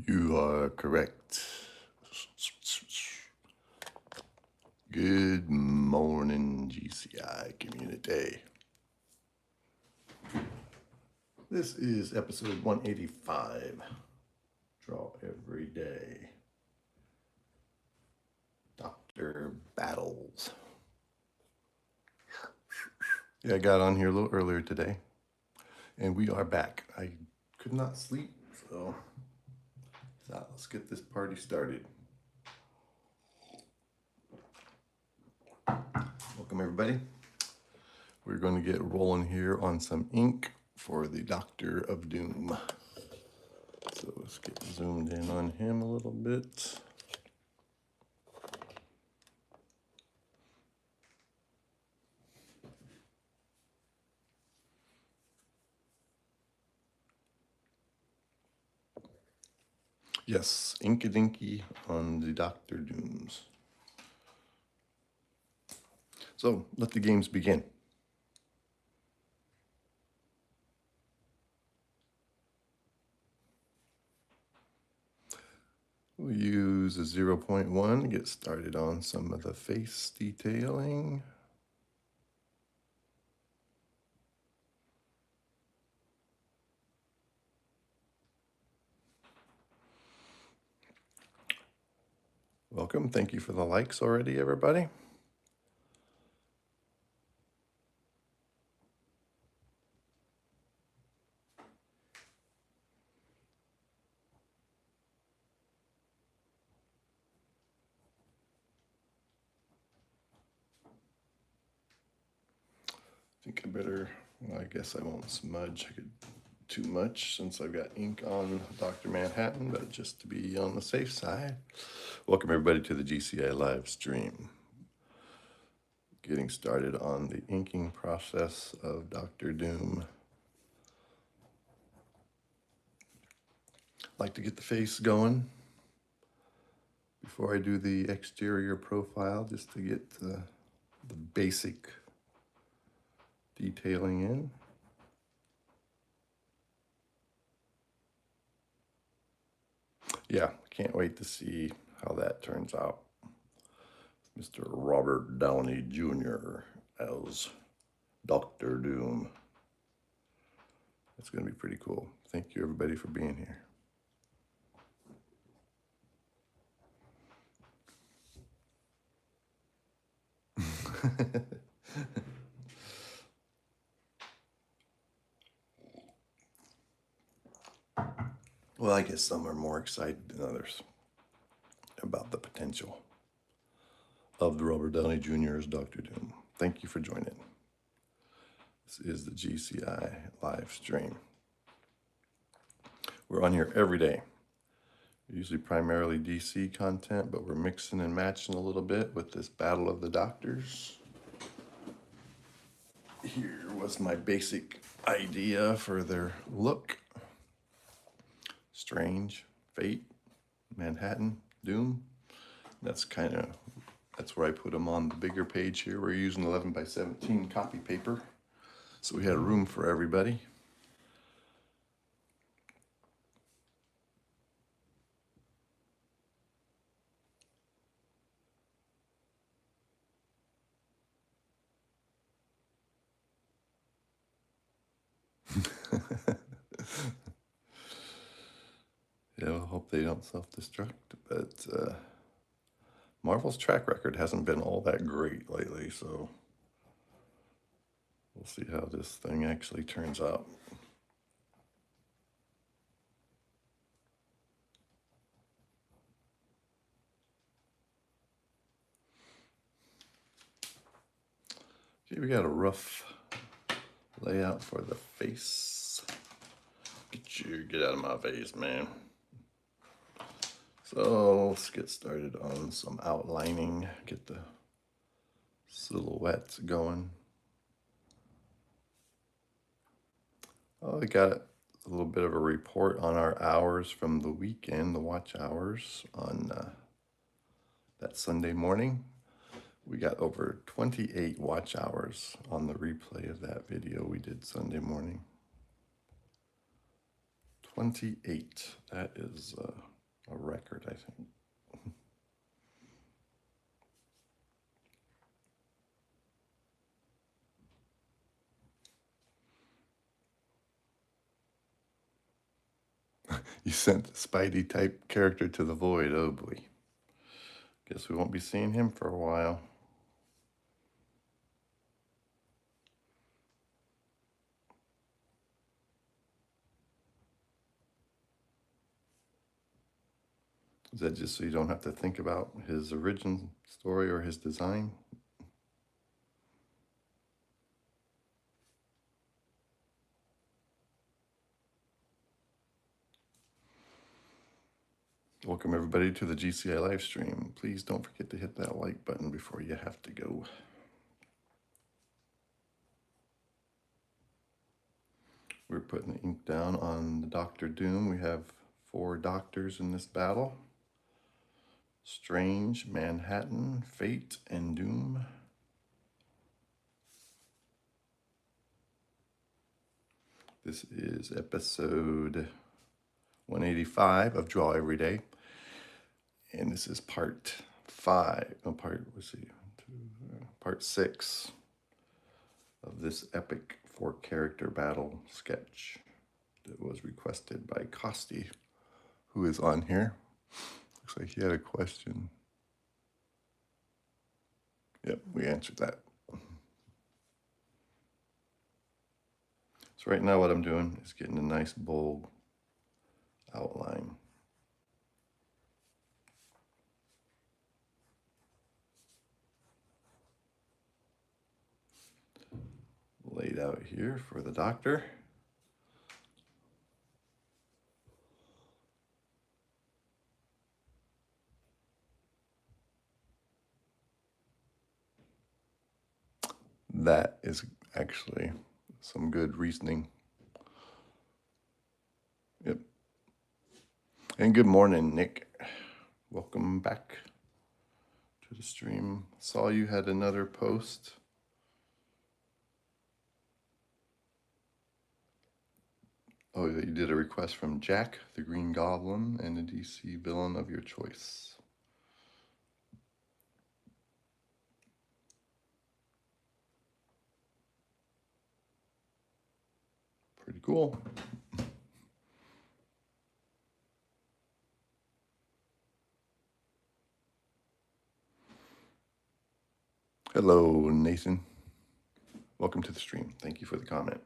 You are correct. Good morning, GCI community. This is episode 185. Draw every day. Dr. Battles. Yeah, I got on here a little earlier today, and we are back. I could not sleep, so let's get this party started. Welcome, everybody. We're going to get rolling here on some ink for the Doctor of Doom. So let's get zoomed in on him a little bit. Yes, Inky-Dinky on the Doctor Dooms. So let the games begin. We'll use a 0.1 to get started on some of the face detailing. Welcome. Thank you for the likes already, everybody. I think I better, well, I guess I won't smudge too much since I've got ink on Dr. Manhattan, but just to be on the safe side. Welcome everybody to the GCI live stream. Getting started on the inking process of Dr. Doom. Like to get the face going before I do the exterior profile, just to get the basic detailing in. Yeah, can't wait to see how that turns out. Mr. Robert Downey Jr. as Dr. Doom. That's going to be pretty cool. Thank you, everybody, for being here. Well, I guess some are more excited than others about the potential of Robert Downey Jr. as Dr. Doom. Thank you for joining. This is the GCI live stream. We're on here every day. Usually primarily DC content, but we're mixing and matching a little bit with this Battle of the Doctors. Here was my basic idea for their look. Strange, Fate, Manhattan, Doom. That's where I put them on the bigger page here. We're using 11 by 17 copy paper. So we had room for everybody. Yeah, I hope they don't self-destruct, but Marvel's track record hasn't been all that great lately, so we'll see how this thing actually turns out. Okay, we got a rough layout for the face. Get out of my face, man. So let's get started on some outlining, get the silhouettes going. Oh, I got a little bit of a report on our hours from the weekend, the watch hours on that Sunday morning. We got over 28 watch hours on the replay of that video we did Sunday morning. 28. That is You sent the Spidey type character to the void. Oh boy. Guess we won't be seeing him for a while. Is that just so you don't have to think about his origin story or his design? Welcome everybody to the GCI live stream. Please don't forget to hit that like button before you have to go. We're putting the ink down on the Doctor Doom. We have 4 doctors in this battle. Strange, Manhattan, Fate, and Doom. This is episode 185 of Draw Every Day. And this is part 5, no, part 6 of this epic 4-character battle sketch that was requested by Costi, who is on here. Looks like he had a question. Yep, we answered that. So right now what I'm doing is getting a nice bold outline. Laid out here for the Doctor. That is actually some good reasoning. Yep. And good morning, Nick. Welcome back to the stream. Saw you had another post. Oh, you did a request from Jack, the Green Goblin, and a DC villain of your choice. Pretty cool. Hello, Nathan. Welcome to the stream. Thank you for the comment.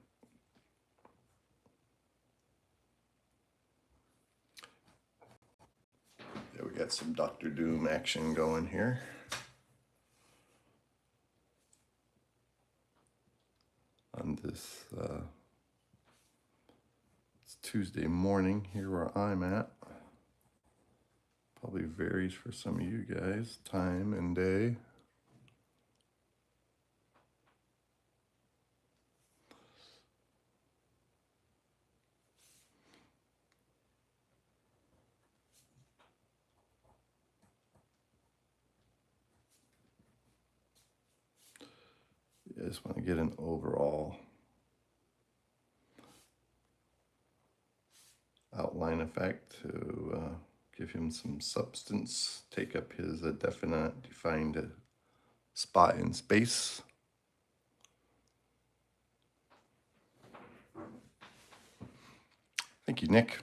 Yeah, we got some Doctor Doom action going here. On this it's Tuesday morning here where I'm at. Probably varies for some of you guys, time and day. I just want to get an overall outline effect to give him some substance, take up his defined spot in space. Thank you, Nick.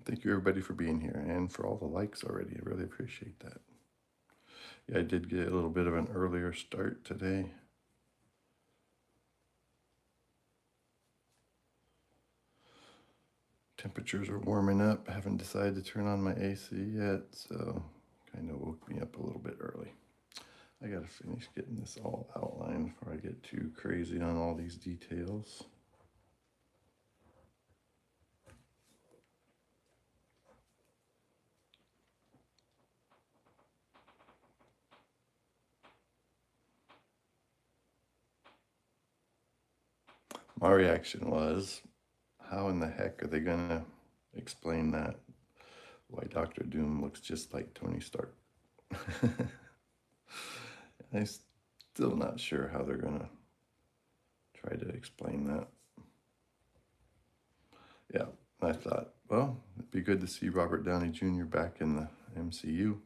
Thank you, everybody, for being here and for all the likes already. I really appreciate that. Yeah, I did get a little bit of an earlier start today. Temperatures are warming up. I haven't decided to turn on my AC yet, so kind of woke me up a little bit early. I gotta finish getting this all outlined before I get too crazy on all these details. My reaction was, how in the heck are they gonna explain that? Why Dr. Doom looks just like Tony Stark? I'm still not sure how they're gonna try to explain that. Yeah, I thought, well, it'd be good to see Robert Downey Jr. back in the MCU.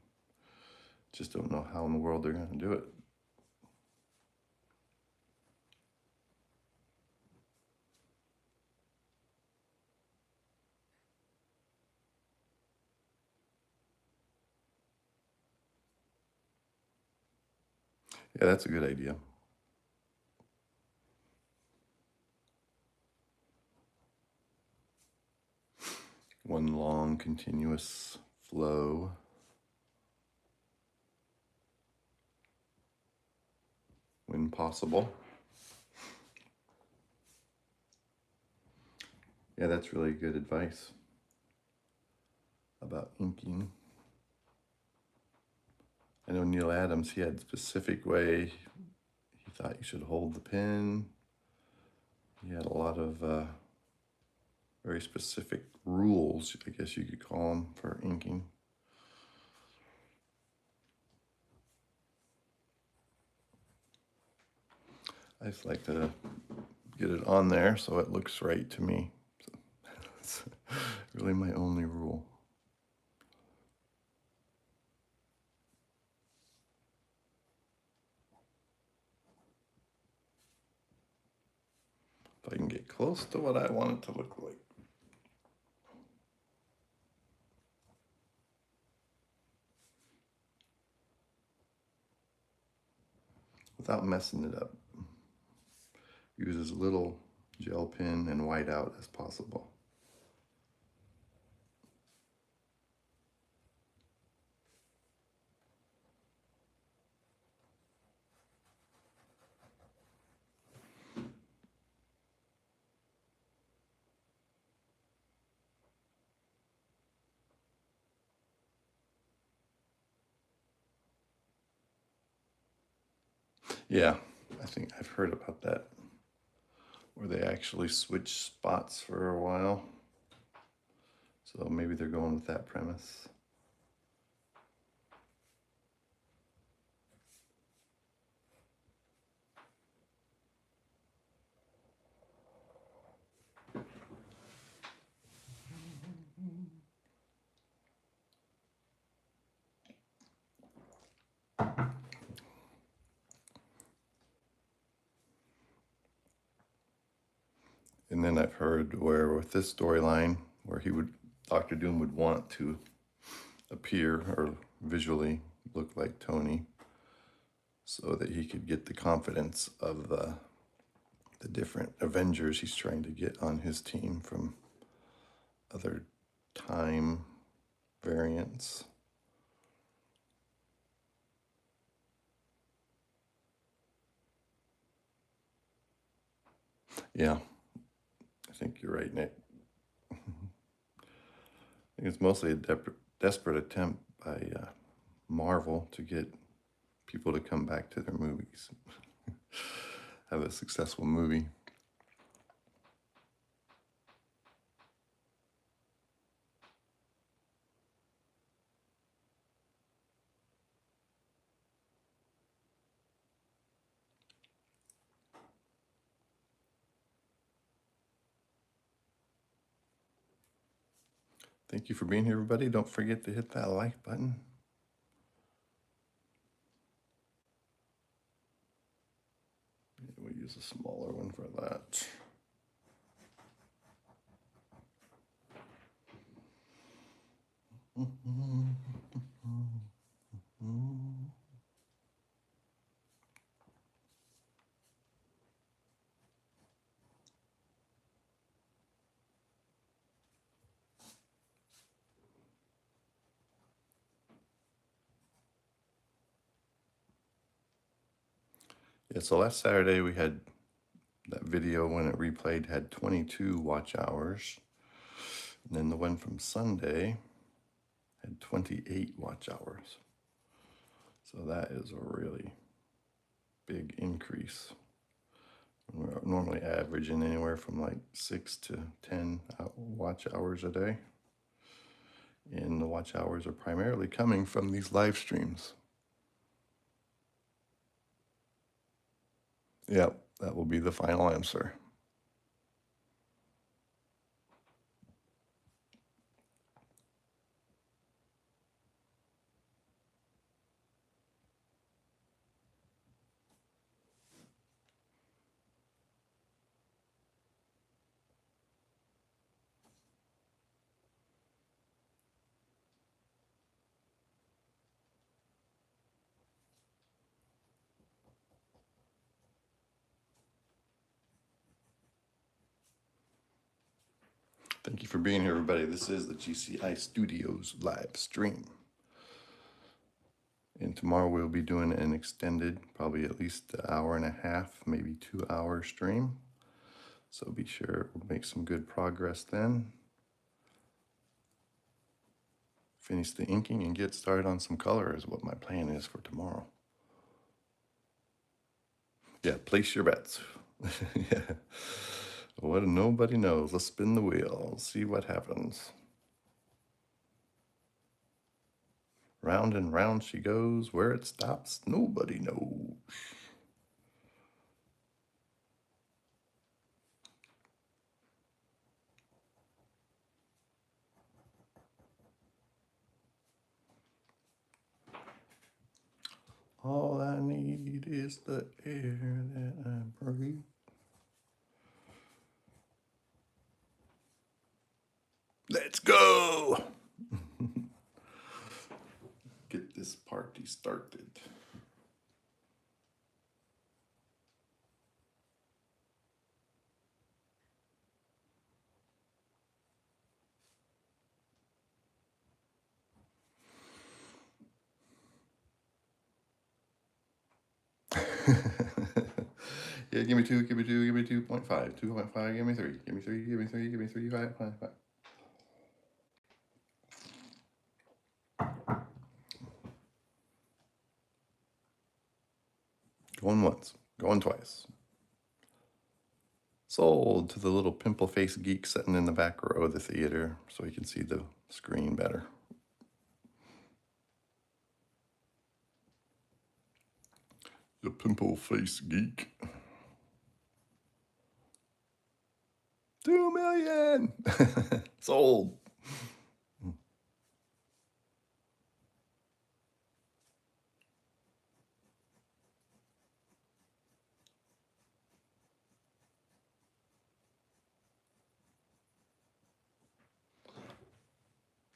Just don't know how in the world they're going to do it. Yeah, that's a good idea. One long, continuous flow. When possible. Yeah, that's really good advice about inking. I know Neil Adams, he had a specific way he thought you should hold the pen. He had a lot of very specific rules, I guess you could call them, for inking. I just like to get it on there so it looks right to me. So that's really my only rule. If I can get close to what I want it to look like. Without messing it up. Use as little gel pen and whiteout as possible. Yeah, I think I've heard about that, where they actually switch spots for a while. So maybe they're going with that premise. And then I've heard where with this storyline, where Doctor Doom would want to appear or visually look like Tony, so that he could get the confidence of the different Avengers he's trying to get on his team from other time variants. Yeah, I think you're right, Nick. I think it's mostly a desperate attempt by Marvel to get people to come back to their movies, have a successful movie. Thank you for being here, everybody. Don't forget to hit that like button. We'll use a smaller one for that. Yeah, so last Saturday we had that video when it replayed had 22 watch hours. And then the one from Sunday had 28 watch hours. So that is a really big increase. We're normally averaging anywhere from like 6 to 10 watch hours a day. And the watch hours are primarily coming from these live streams. Yep, that will be the final answer. Thank you for being here, everybody. This is the GCI Studios live stream. And tomorrow we'll be doing an extended, probably at least an hour and a half, maybe 2 hour stream. So be sure we'll make some good progress then. Finish the inking and get started on some color is what my plan is for tomorrow. Yeah, place your bets. Yeah. What nobody knows. Let's spin the wheel. See what happens. Round and round she goes. Where it stops, nobody knows. All I need is the air that I breathe. Let's go! Get this party started. Yeah, give me 2, give me 2, give me 2.5. 2.5, give me 3. Give me 3, give me 3, give me 3, 5, 5, 5. Going once, going twice. Sold to the little pimple face geek sitting in the back row of the theater so he can see the screen better. The pimple face geek. 2 million! Sold.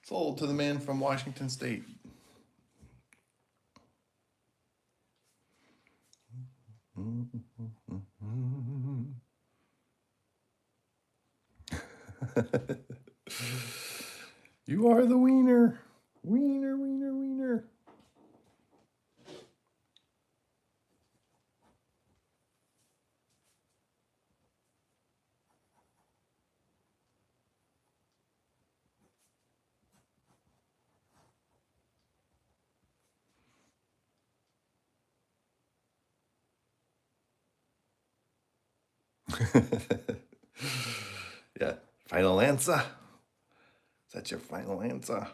Sold to the man from Washington State. You are the wiener. Wiener, wiener, wiener. Yeah, final answer. Is that your final answer?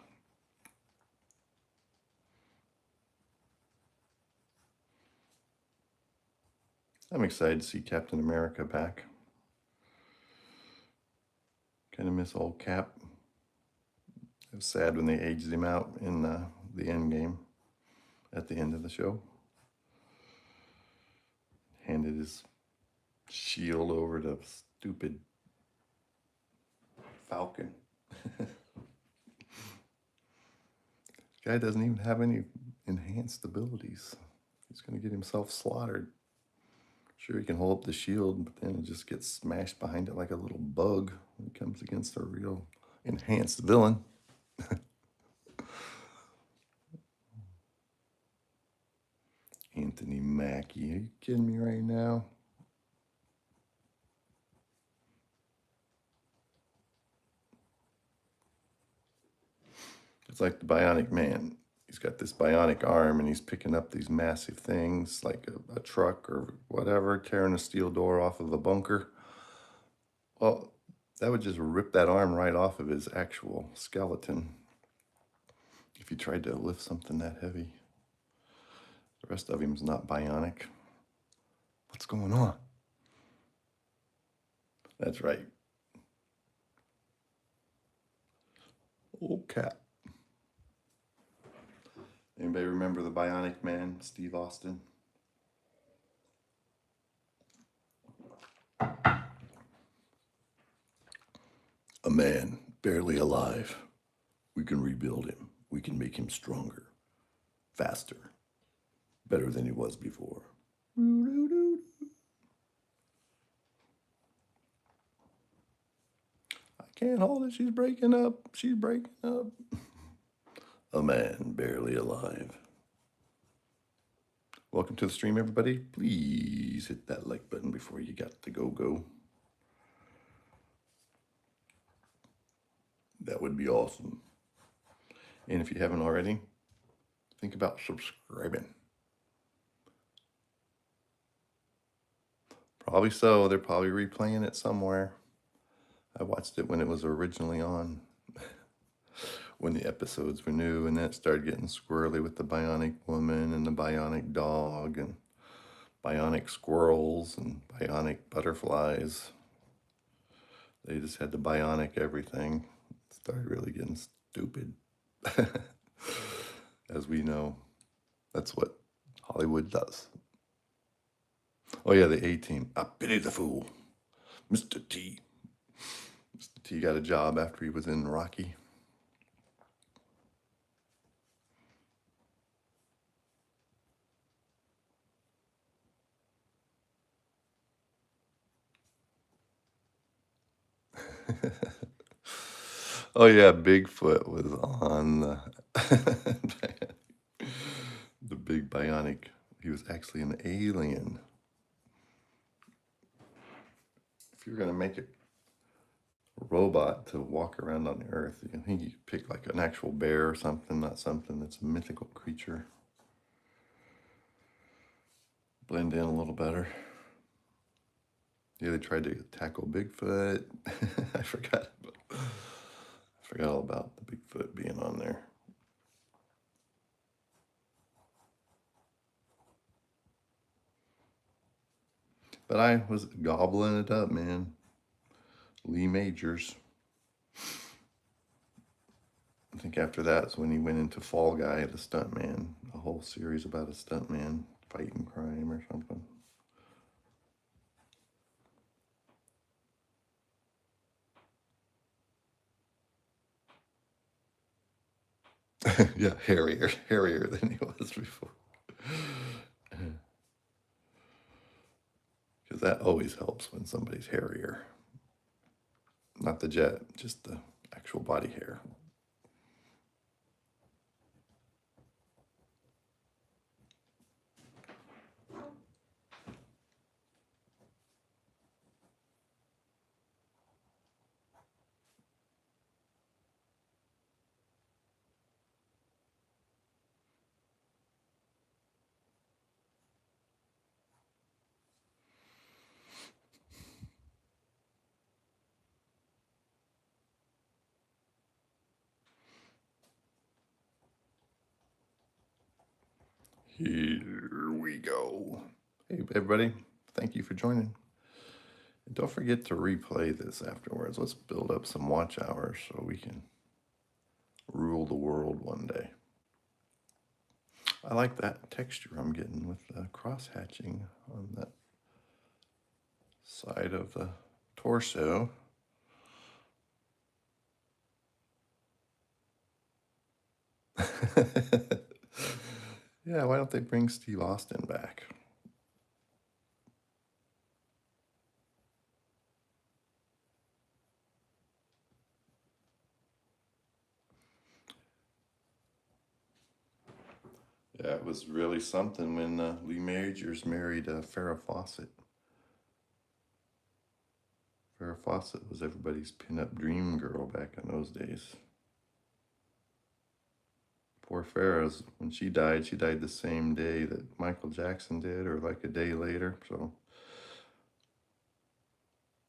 I'm excited to see Captain America back. Kind of miss old Cap. It was sad when they aged him out in the end game at the end of the show. Handed his shield over to stupid Falcon. Guy doesn't even have any enhanced abilities. He's going to get himself slaughtered. Sure, he can hold up the shield, but then it just gets smashed behind it like a little bug when he comes against a real enhanced villain. Anthony Mackie, are you kidding me right now? It's like the Bionic Man. He's got this bionic arm and he's picking up these massive things like a truck or whatever, tearing a steel door off of a bunker. Well, that would just rip that arm right off of his actual skeleton if he tried to lift something that heavy. The rest of him's not bionic. What's going on? That's right. Old Cap. Anybody remember the Bionic Man, Steve Austin? A man barely alive. We can rebuild him. We can make him stronger, faster, better than he was before. I Can't hold it. She's breaking up. She's breaking up. A man barely alive. Welcome to the stream, everybody. Please hit that like button before you got to go. That would be awesome. And if you haven't already, think about subscribing. Probably so. They're probably replaying it somewhere. I watched it when it was originally on, when the episodes were new, and then it started getting squirrely with the bionic woman and the bionic dog and bionic squirrels and bionic butterflies. They just had the bionic everything. It started really getting stupid. As we know, that's what Hollywood does. Oh yeah, the A-Team. I pity the fool. Mr. T. Mr. T got a job after he was in Rocky. Oh yeah, Bigfoot was on the big bionic. He was actually an alien. If you're gonna make a robot to walk around on the earth, I think you could pick like an actual bear or something, not something that's a mythical creature. Blend in a little better. Yeah, they tried to tackle Bigfoot. I forgot all about the Bigfoot being on there. But I was gobbling it up, man. Lee Majors. I think after that's when he went into Fall Guy, the stuntman. A whole series about a stuntman fighting crime or something. Yeah, hairier than he was before. Because that always helps when somebody's hairier. Not the jet, just the actual body hair. Here we go. Hey, everybody. Thank you for joining. And don't forget to replay this afterwards. Let's build up some watch hours so we can rule the world one day. I like that texture I'm getting with the cross-hatching on that side of the torso. Yeah, why don't they bring Steve Austin back? Yeah, it was really something when Lee Majors married Farrah Fawcett. Farrah Fawcett was everybody's pin-up dream girl back in those days. Poor Farrah's, when she died the same day that Michael Jackson did, or like a day later. So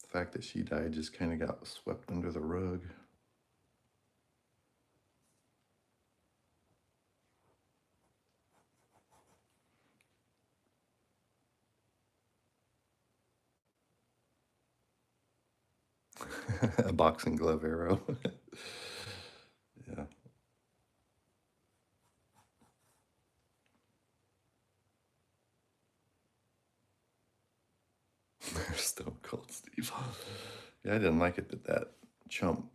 the fact that she died just kind of got swept under the rug. A boxing glove arrow. Yeah. Stone Cold Steve. Yeah, I didn't like it that chump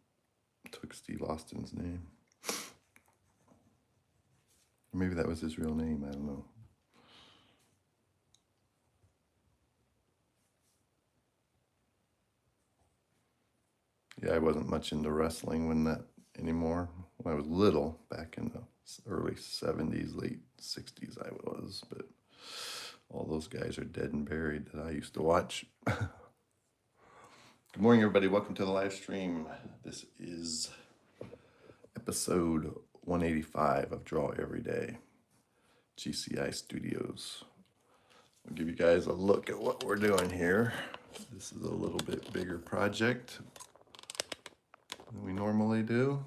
took Steve Austin's name. Maybe that was his real name, I don't know. Yeah, I wasn't much into wrestling when that anymore. When I was little, back in the early 70s, late 60s, I was, but all those guys are dead and buried that I used to watch. Good morning, everybody. Welcome to the live stream. This is episode 185 of Draw Every Day, GCI Studios. I'll give you guys a look at what we're doing here. This is a little bit bigger project than we normally do.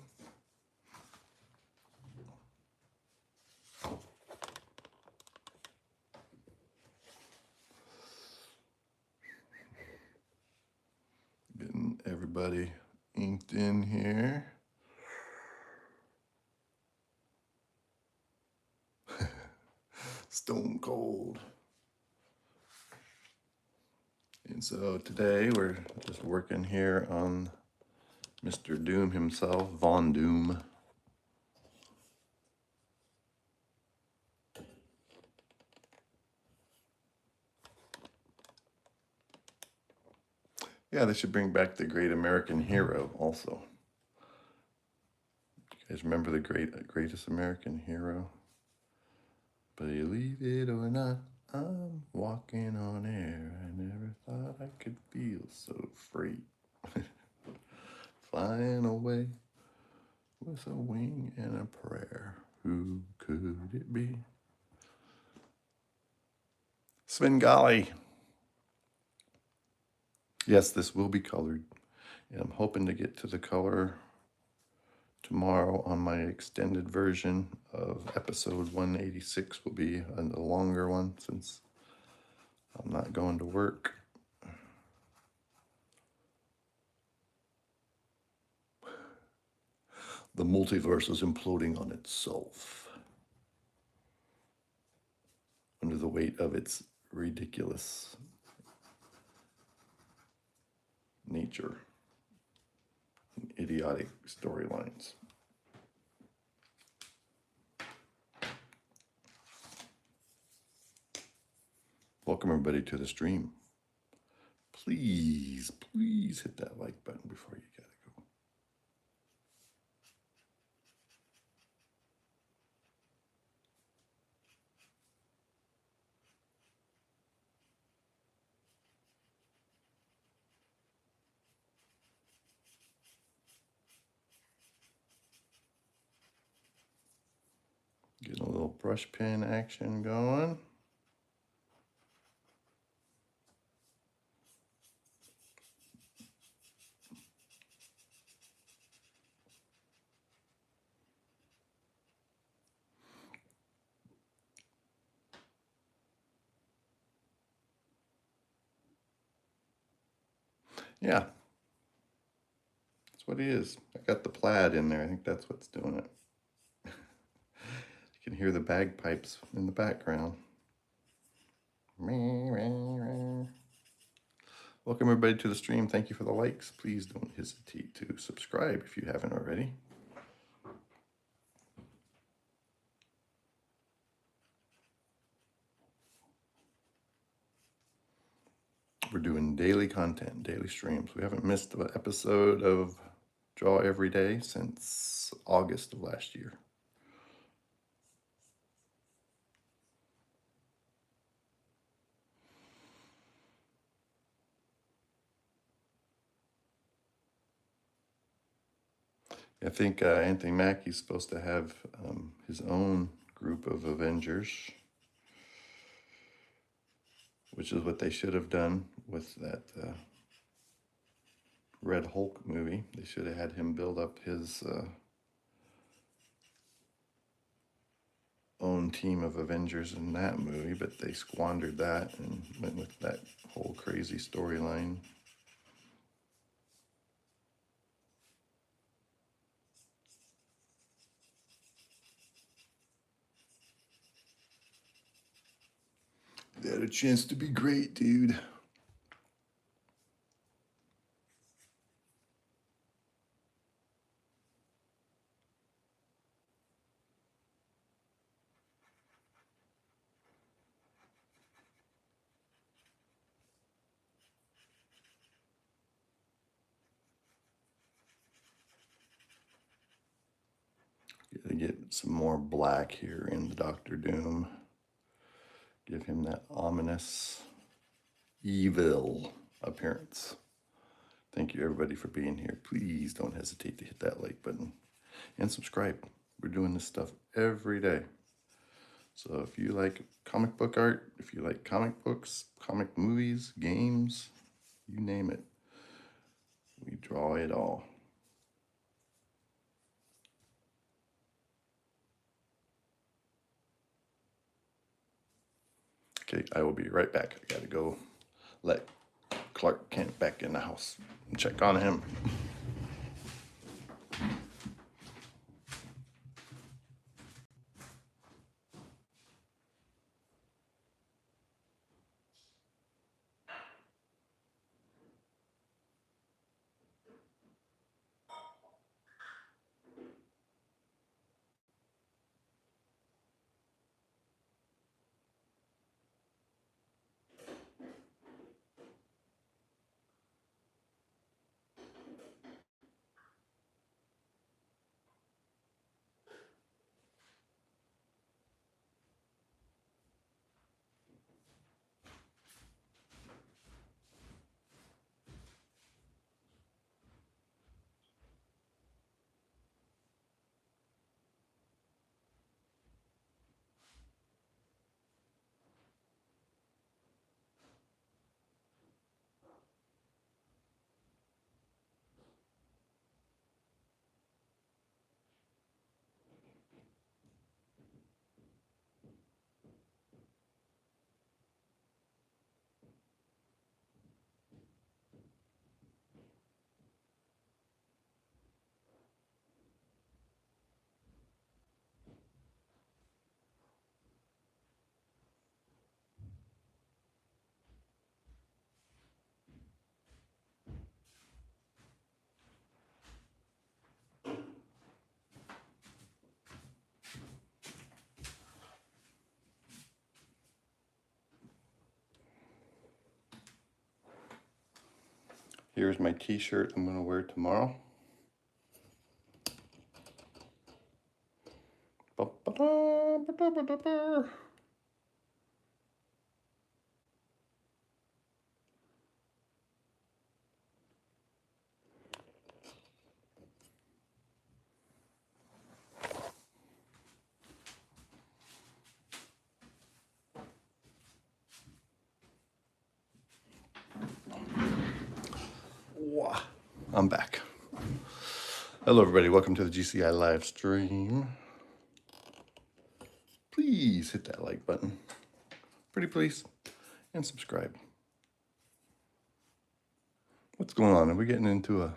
Getting everybody inked in here. Stone cold. And so today we're just working here on Mr. Doom himself, Von Doom. Yeah, they should bring back the Great American Hero also. You guys remember the greatest American hero? Believe it or not, I'm walking on air. I never thought I could feel so free. Flying away with a wing and a prayer. Who could it be? Svengali. Yes, this will be colored. And I'm hoping to get to the color tomorrow on my extended version of episode 186. Will be a longer one since I'm not going to work. The multiverse is imploding on itself under the weight of its ridiculous nature and idiotic storylines. Welcome everybody to the stream. Please hit that like button before you gotta go. Getting a little brush pen action going. Yeah, that's what it is. I got the plaid in there. I think that's what's doing it. You can hear the bagpipes in the background. Welcome everybody to the stream. Thank you for the likes. Please don't hesitate to subscribe if you haven't already. We're doing daily content, daily streams. We haven't missed an episode of Draw Every Day since August of last year. I think Anthony Mackie's supposed to have his own group of Avengers, which is what they should have done with that Red Hulk movie. They should have had him build up his own team of Avengers in that movie, but they squandered that and went with that whole crazy storyline. They had a chance to be great, dude. get some more black here in the Doctor Doom. Give him that ominous, evil appearance. Thank you, everybody, for being here. Please don't hesitate to hit that like button and subscribe. We're doing this stuff every day. So if you like comic book art, if you like comic books, comic movies, games, you name it, we draw it all. Okay, I will be right back. I gotta go let Clark Kent back in the house and check on him. Here's my t-shirt I'm gonna wear tomorrow. I'm back. Hello, everybody. Welcome to the GCI live stream. Please hit that like button. Pretty please. And subscribe. What's going on? Are we getting into a...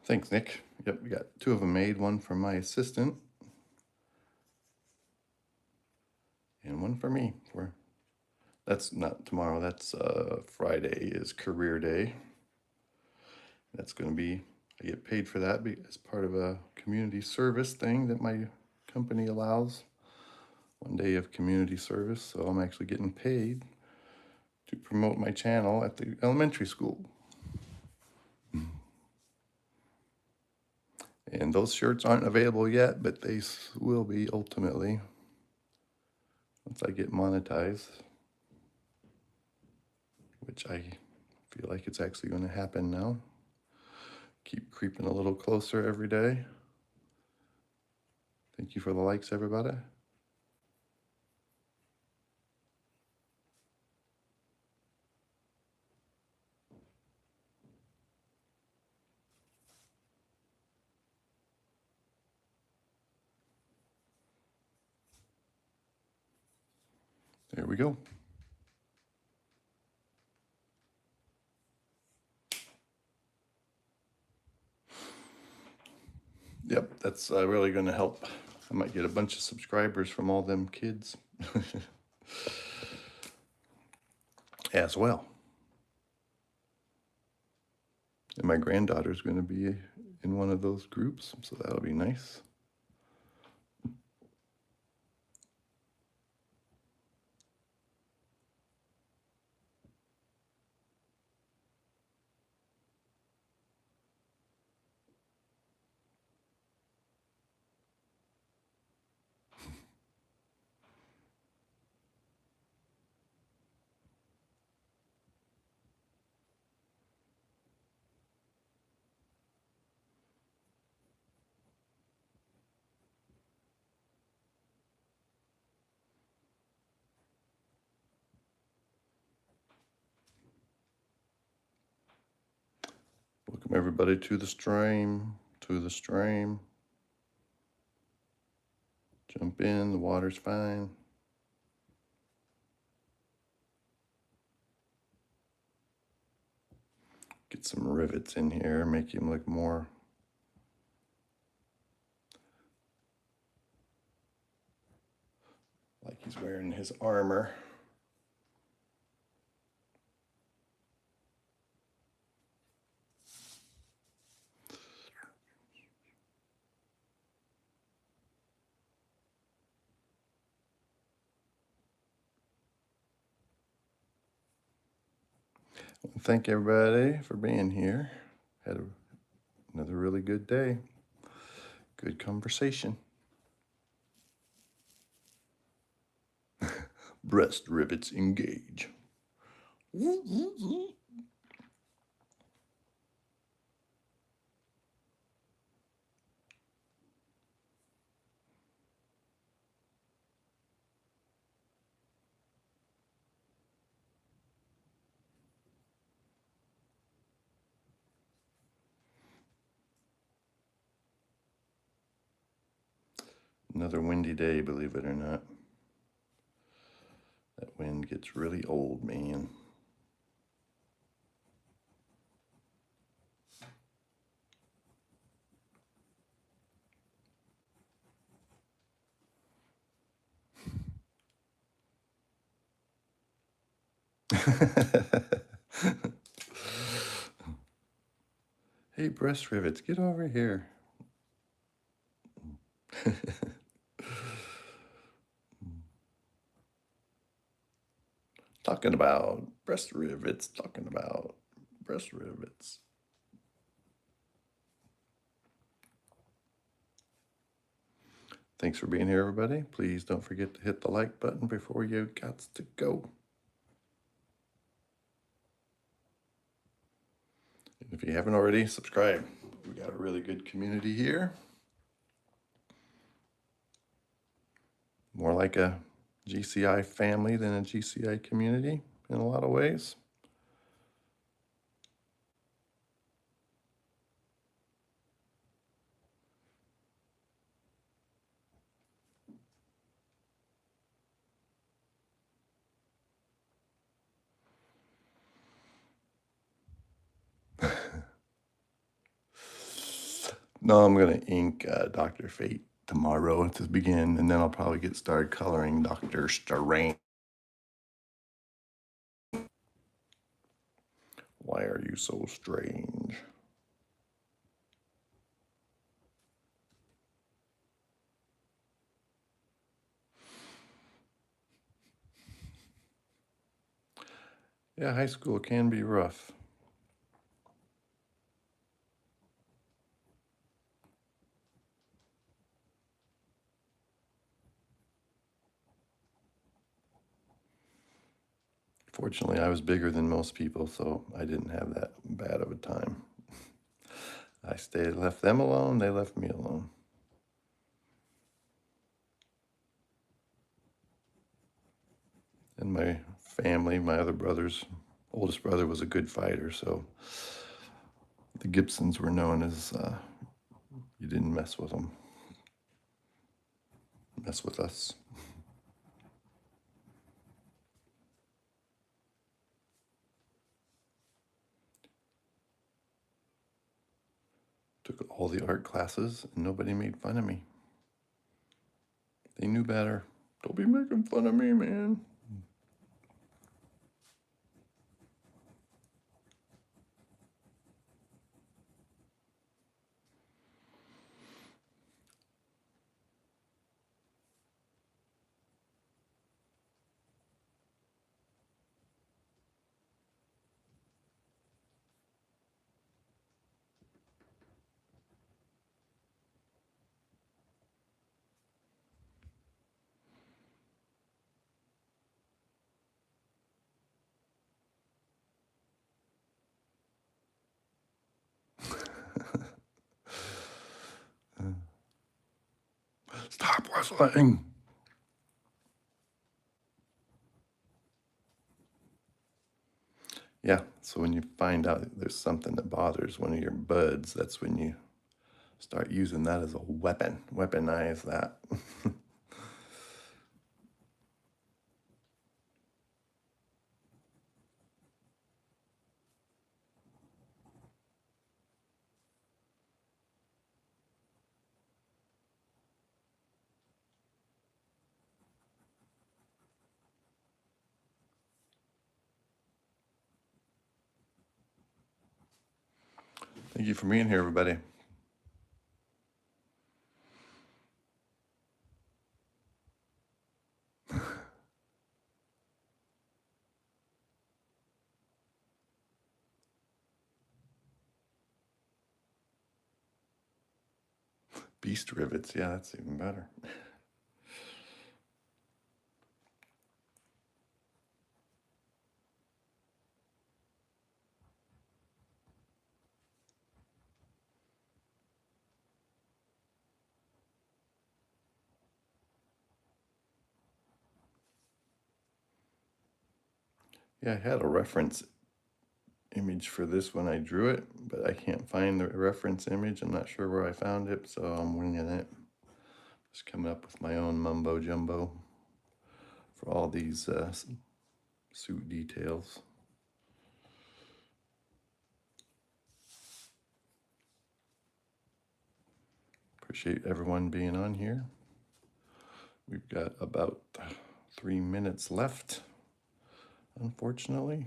Thanks, Nick. Yep, we got 2 of them made. One for my assistant. And one for me. That's not tomorrow. That's Friday is career day. That's going to be... I get paid for that as part of a community service thing that my company allows. 1 day of community service. So I'm actually getting paid to promote my channel at the elementary school. And those shirts aren't available yet, but they will be ultimately once I get monetized, which I feel like it's actually going to happen now. Keep creeping a little closer every day. Thank you for the likes, everybody. There we go. Yep, that's really going to help. I might get a bunch of subscribers from all them kids as well. And my granddaughter's going to be in one of those groups, so that'll be nice. everybody to the stream, to the stream. Jump in, the water's fine. Get some rivets in here, make him look more like he's wearing his armor. Thank everybody for being here. Had another really good day. Good conversation. Breast rivets engage. Another windy day, believe it or not. That wind gets really old, man. Hey, breast rivets, get over here. Talking about breast rivets, talking about breast rivets. Thanks for being here, everybody. Please don't forget to hit the like button before you got to go. And if you haven't already, subscribe. We got a really good community here. More like a GCI family than a GCI community in a lot of ways. No, I'm going to ink Dr. Fate tomorrow to begin, and then I'll probably get started coloring Dr. Strange. Why are you so strange? Yeah, high school can be rough. Fortunately, I was bigger than most people, so I didn't have that bad of a time. I left them alone, they left me alone. And my family, my other brothers, oldest brother was a good fighter, so the Gibsons were known as you didn't mess with them. Mess with us. Took all the art classes and nobody made fun of me. They knew better. Don't be making fun of me, man. Stop whistling. Yeah, so when you find out there's something that bothers one of your buds, that's when you start using that as a weapon. Weaponize that. Thank you for being here, everybody. Beast rivets, yeah, that's even better. Yeah, I had a reference image for this when I drew it, but I can't find the reference image. I'm not sure where I found it, so I'm winging it. Just coming up with my own mumbo jumbo for all these suit details. Appreciate everyone being on here. We've got about 3 minutes left, unfortunately.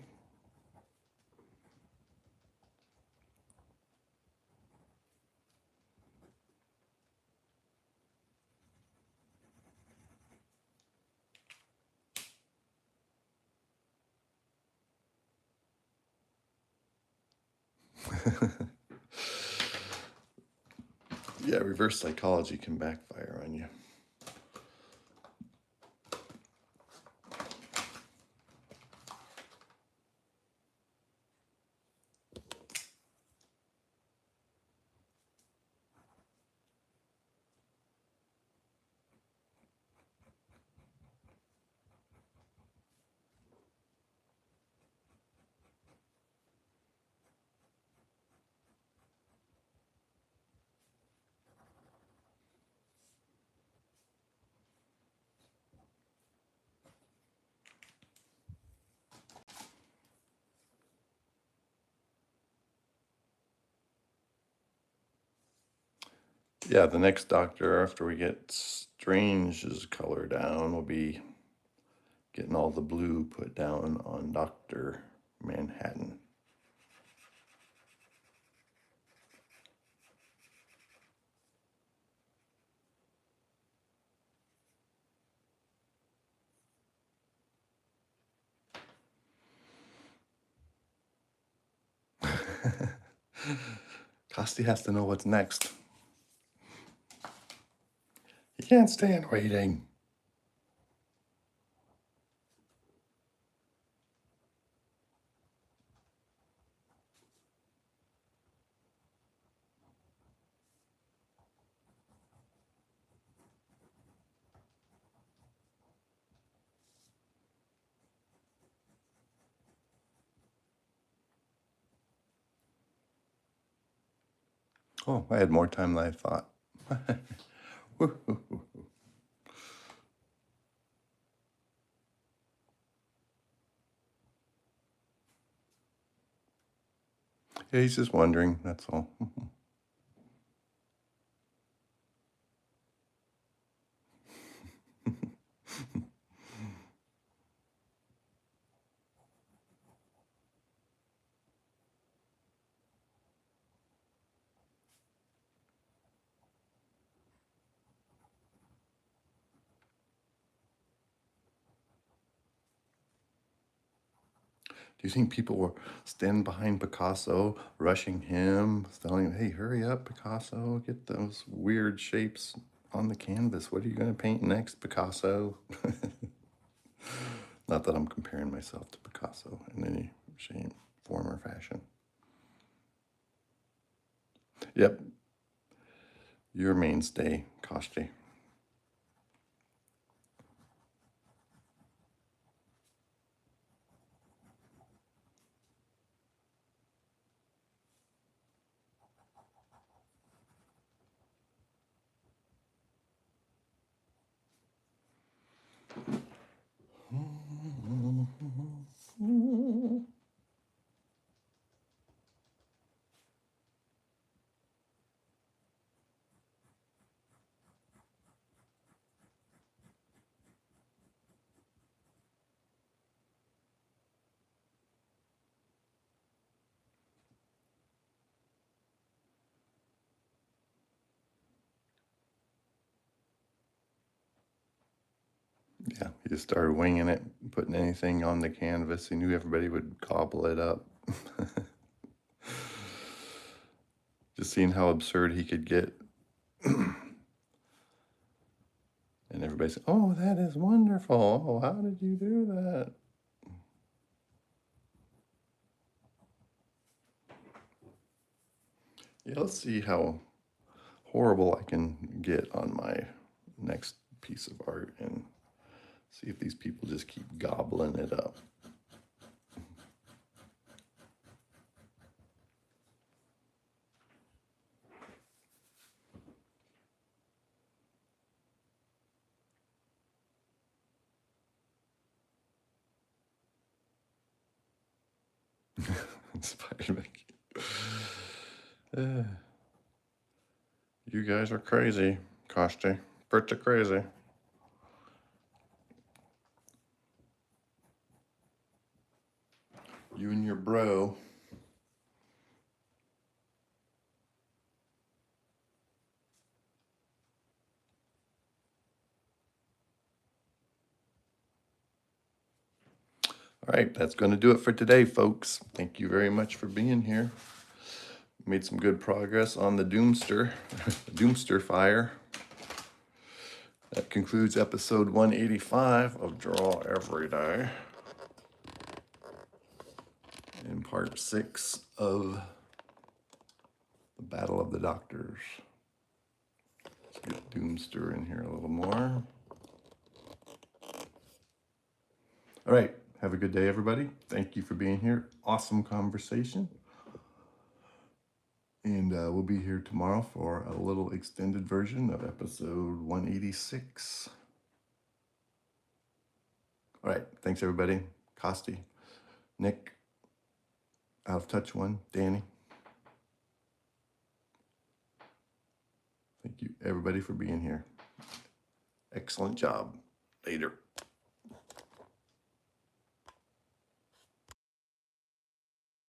Yeah, reverse psychology can backfire on you. Yeah, the next doctor after we get Strange's color down will be getting all the blue put down on Dr. Manhattan. Costi has to know what's next. He can't stand waiting. Oh, I had more time than I thought. Yeah, he's just wondering, that's all. Do you think people were standing behind Picasso, rushing him, telling him, hey, hurry up, Picasso, get those weird shapes on the canvas. What are you going to paint next, Picasso? Not that I'm comparing myself to Picasso in any shape, form, or fashion. Yep, your mainstay, Kosti. Yeah, he just started winging it, putting anything on the canvas. He knew everybody would gobble it up. Just seeing how absurd he could get. And everybody said, "Oh, that is wonderful. Oh, how did you do that?" Yeah, let's see how horrible I can get on my next piece of art and see if these people just keep gobbling it up. Spider-Man. You guys are crazy, Kosti. Pretty crazy. You and your bro. All right, that's going to do it for today, folks. Thank you very much for being here. Made some good progress on the Doomster, Doomster fire. That concludes episode 185 of Draw Every Day. In part 6 of the Battle of the Doctors. Let's get Doomster in here a little more. All right, have a good day, everybody. Thank you for being here. Awesome conversation. And we'll be here tomorrow for a little extended version of episode 186. All right, thanks, everybody. Kosti, Nick, Out of Touch One, Danny. Thank you, everybody, for being here. Excellent job. Later.